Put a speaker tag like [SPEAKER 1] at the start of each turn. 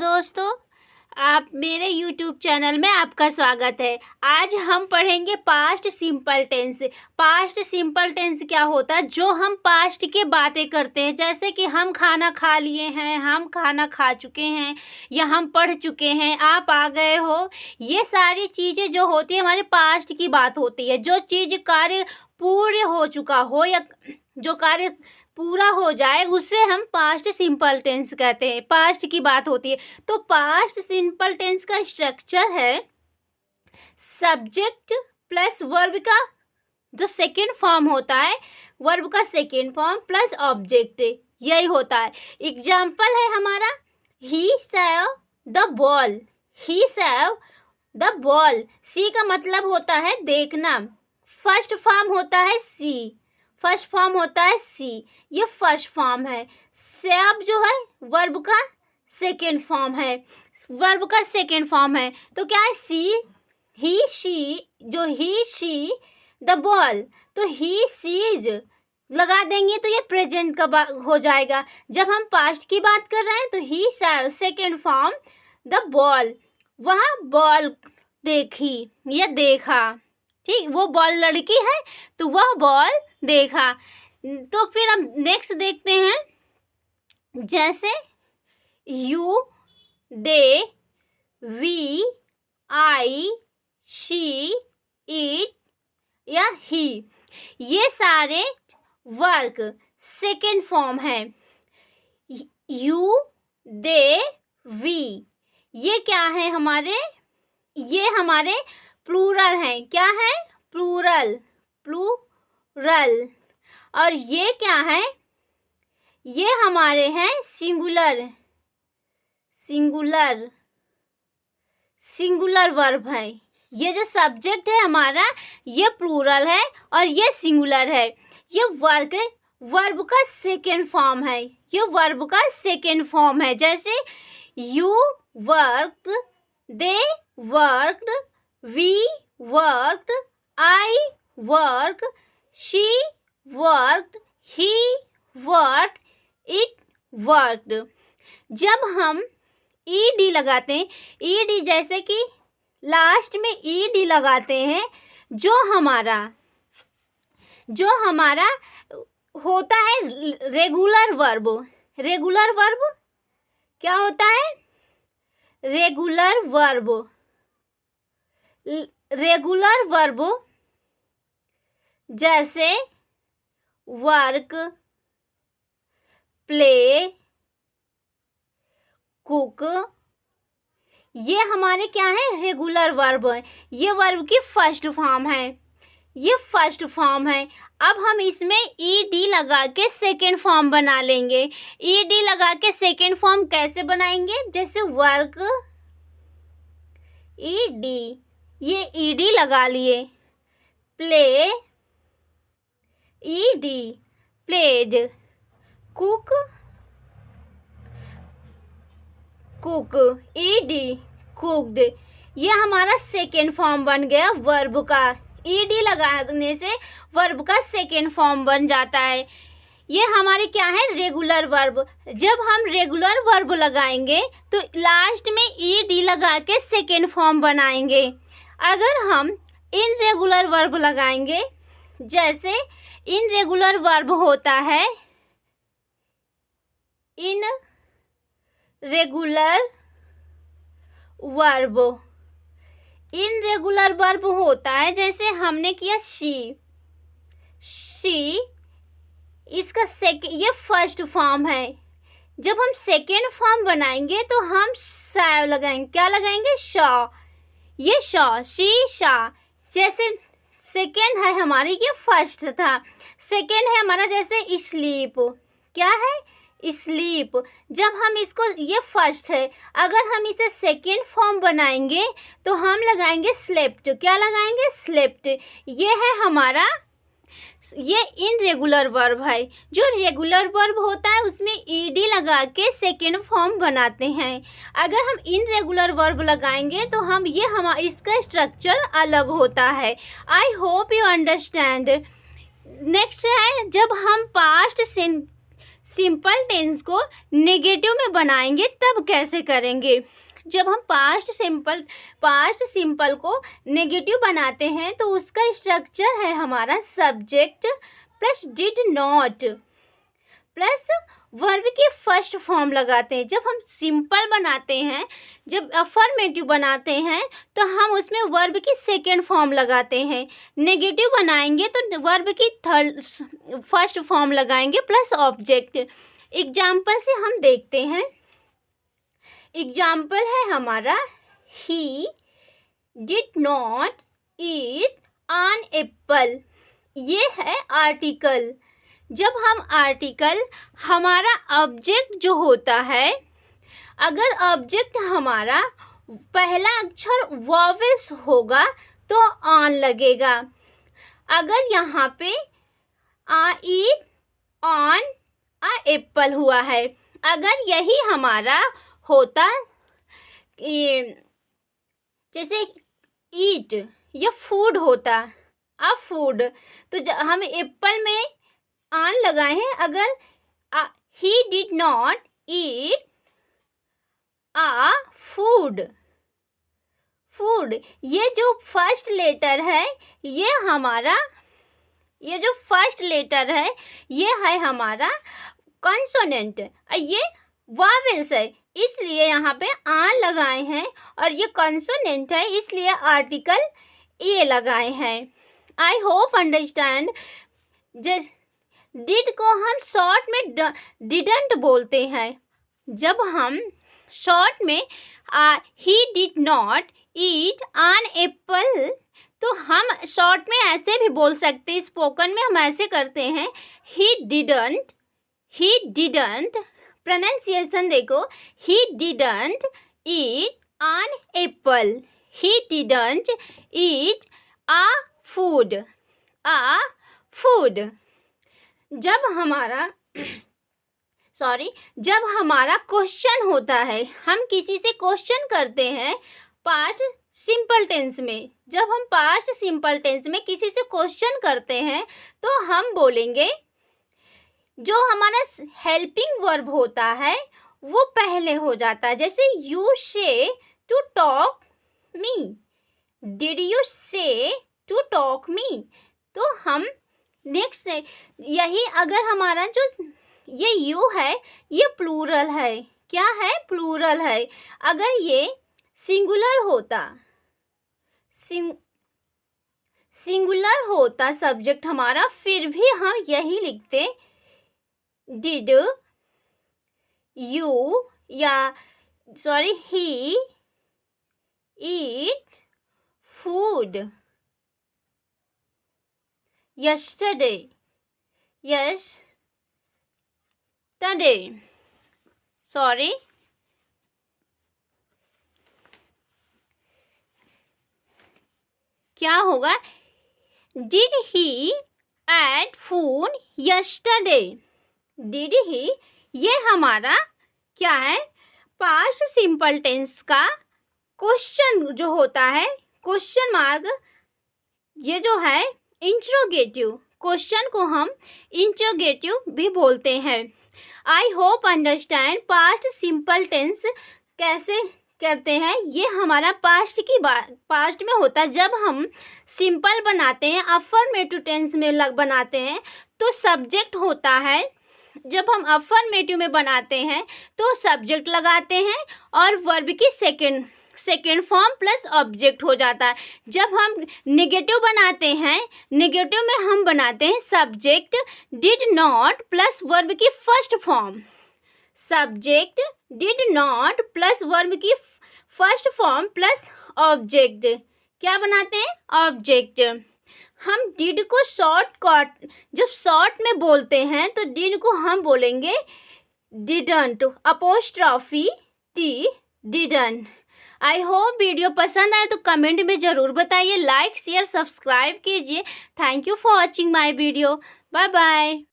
[SPEAKER 1] दोस्तों, आप मेरे YouTube चैनल में आपका स्वागत है। आज हम पढ़ेंगे past simple tense. Past simple tense क्या होता है? जो हम पास्ट की बातें करते हैं, जैसे कि हम खाना खा लिए हैं, हम खाना खा चुके हैं, या हम पढ़ चुके हैं, आप आ गए हो। ये सारी चीज़ें जो होती है हमारे पास्ट की बात होती है। जो चीज़ कार्य पूर्ण हो चुका हो या जो कार्य पूरा हो जाए उसे हम पास्ट सिंपल टेंस कहते हैं। पास्ट की बात होती है। तो पास्ट सिंपल टेंस का स्ट्रक्चर है सब्जेक्ट प्लस वर्ब का जो सेकेंड फॉर्म होता है, वर्ब का सेकेंड फॉर्म प्लस ऑब्जेक्ट, यही होता है। एग्जाम्पल है हमारा he save the ball. He save the ball. C का मतलब होता है देखना। फर्स्ट फॉर्म होता है सी। फर्स्ट फॉर्म होता है सी। ये फर्स्ट फॉर्म है। सेव जो है वर्ब का सेकेंड फॉर्म है। वर्ब का सेकेंड फॉर्म है तो क्या है? सी, ही, शी। जो ही, शी द बॉल, तो ही सीज लगा देंगे तो ये प्रेजेंट का हो जाएगा। जब हम पास्ट की बात कर रहे हैं तो ही सेकेंड फॉर्म द बॉल, वह बॉल देखी या देखा। ठीक, वो बॉल लड़की है तो वह बॉल देखा। तो फिर हम नेक्स्ट देखते हैं, जैसे you, they, we, I, she, it या ही, ये सारे वर्क सेकेंड फॉर्म है। यू, दे, वी, ये क्या है हमारे? ये हमारे प्लूरल हैं। क्या है? प्लूरल। प्लूरल। और ये क्या है? ये हमारे हैं सिंगुलर। सिंगुलर। सिंगुलर वर्ब है। ये जो सब्जेक्ट है हमारा, ये प्लूरल है और ये सिंगुलर है। ये वर्ब का सेकेंड फॉर्म है। ये वर्ब का सेकेंड फॉर्म है। जैसे you worked, they worked, we worked, I worked, she worked, he worked, it worked। जब हम ed लगाते हैं, ed जैसे कि लास्ट में ed लगाते हैं, जो हमारा होता है रेगुलर वर्ब। रेगुलर वर्ब क्या होता है? Regular verb. रेगुलर वर्ब जैसे वर्क, प्ले, कुक, ये हमारे क्या है? रेगुलर वर्ब है। ये वर्ब की फर्स्ट फॉर्म है। ये फर्स्ट फॉर्म है। अब हम इसमें ईडी लगा के सेकेंड फॉर्म बना लेंगे। ईडी लगा के सेकेंड फॉर्म कैसे बनाएंगे? जैसे वर्क, ईडी, ये ईडी लगा लिए। Play, ED, played. Cook, cook, ED, cooked. ये हमारा सेकेंड फॉर्म बन गया वर्ब का। ईडी लगाने से वर्ब का सेकेंड फॉर्म बन जाता है। ये हमारे क्या है? Regular verb. जब हम रेगुलर वर्ब लगाएंगे तो लास्ट में ईडी लगा के सेकेंड फॉर्म बनाएंगे। अगर हम इनरेगुलर वर्ब लगाएंगे, जैसे इनरेगुलर वर्ब होता है इनरेगुलर वर्ब। इनरेगुलर वर्ब होता है जैसे हमने किया शी। इसका ये फर्स्ट फॉर्म है। जब हम सेकेंड फॉर्म बनाएंगे तो हम सा लगाएंगे। क्या लगाएंगे? शॉ। ये शॉ, शी, शा। जैसे सेकेंड है हमारी, ये फर्स्ट था। सेकेंड है हमारा जैसे स्लीप। क्या है? स्लीप। जब हम इसको, ये फर्स्ट है, अगर हम इसे सेकेंड फॉर्म बनाएंगे तो हम लगाएंगे स्लेप्ट। क्या लगाएंगे? स्लेप्ट। ये है हमारा, ये इनरेगुलर वर्ब है। जो रेगुलर वर्ब होता है उसमें ईडी लगा के सेकेंड फॉर्म बनाते हैं। अगर हम इनरेगुलर वर्ब लगाएंगे तो इसका स्ट्रक्चर अलग होता है। I hope you understand. Next है, जब हम पास्ट सिंपल टेंस को नेगेटिव में बनाएंगे तब कैसे करेंगे। जब हम पास्ट सिंपल को नेगेटिव बनाते हैं तो उसका स्ट्रक्चर है हमारा subject plus did not plus verb की फर्स्ट फॉर्म लगाते हैं। जब हम सिंपल बनाते हैं, जब अफर्मेटिव बनाते हैं तो हम उसमें वर्ब की सेकेंड फॉर्म लगाते हैं। नेगेटिव बनाएंगे तो वर्ब की फर्स्ट फॉर्म लगाएंगे प्लस ऑब्जेक्ट। एग्जाम्पल से हम देखते हैं। एग्जाम्पल है हमारा ही did not eat an Apple. ये है आर्टिकल। जब हम आर्टिकल, हमारा ऑब्जेक्ट जो होता है, अगर ऑब्जेक्ट हमारा पहला अक्षर वॉवेल्स होगा तो ऑन लगेगा। अगर यहाँ पे ईट ऑन आ एप्पल हुआ है, अगर यही हमारा होता जैसे ईट या फूड होता, आ फूड, तो हम एप्पल में ऑन लगाए हैं। अगर he did not eat a food, ये जो फर्स्ट लेटर है, ये जो फर्स्ट लेटर है ये है हमारा कॉन्सोनेंट, ये वावेल्स है, इसलिए यहाँ पे आन लगाए हैं। और ये कॉन्सोनेंट है इसलिए आर्टिकल ए लगाए हैं। I hope understand. डिड को हम शॉर्ट में डिडंट बोलते हैं। जब हम शॉर्ट में ही did not eat an Apple, तो हम शॉर्ट में ऐसे भी बोल सकते हैं। स्पोकन में हम ऐसे करते हैं, ही डिडंट, प्रोनाउंसिएशन देखो, he didn't eat an apple, he didn't eat a food. जब हमारा क्वेश्चन होता है, हम किसी से क्वेश्चन करते हैं पास्ट सिंपल टेंस में। जब हम पास्ट सिंपल टेंस में किसी से क्वेश्चन करते हैं तो हम बोलेंगे, जो हमारा हेल्पिंग वर्ब होता है वो पहले हो जाता है। जैसे you say to talk me, did you say to talk me, तो हम नेक्स्ट से यही, अगर हमारा जो ये यू है ये प्लूरल है। क्या है? प्लूरल है। अगर ये सिंगुलर होता सब्जेक्ट हमारा, फिर भी हम यही लिखते, did you he eat food yesterday, sorry, क्या होगा? Did he eat food yesterday? Did he, ये हमारा क्या है? पास्ट सिंपल टेंस का क्वेश्चन जो होता है, क्वेश्चन मार्क, ये जो है इंट्रोगेटिव, क्वेश्चन को हम इंट्रोगेटिव भी बोलते हैं। I hope understand. Past simple tense कैसे करते हैं, ये हमारा पास्ट में होता है। जब हम सिंपल बनाते हैं, अफर्मेटिव टेंस में बनाते हैं तो सब्जेक्ट होता है। जब हम अफर्मेटिव में बनाते हैं तो सब्जेक्ट लगाते हैं और वर्ब की सेकेंड फॉर्म प्लस ऑब्जेक्ट हो जाता है। जब हम नेगेटिव बनाते हैं, नेगेटिव में हम बनाते हैं subject did not plus verb की first form, subject did not plus verb की फर्स्ट फॉर्म प्लस ऑब्जेक्ट। क्या बनाते हैं? ऑब्जेक्ट। हम डिड को जब शॉर्ट में बोलते हैं तो डिड को हम बोलेंगे didn't, apostrophe T, didn't. I hope video पसंद आए तो कमेंट में ज़रूर बताइए, लाइक शेयर सब्सक्राइब कीजिए। Thank you for watching my video. Bye bye.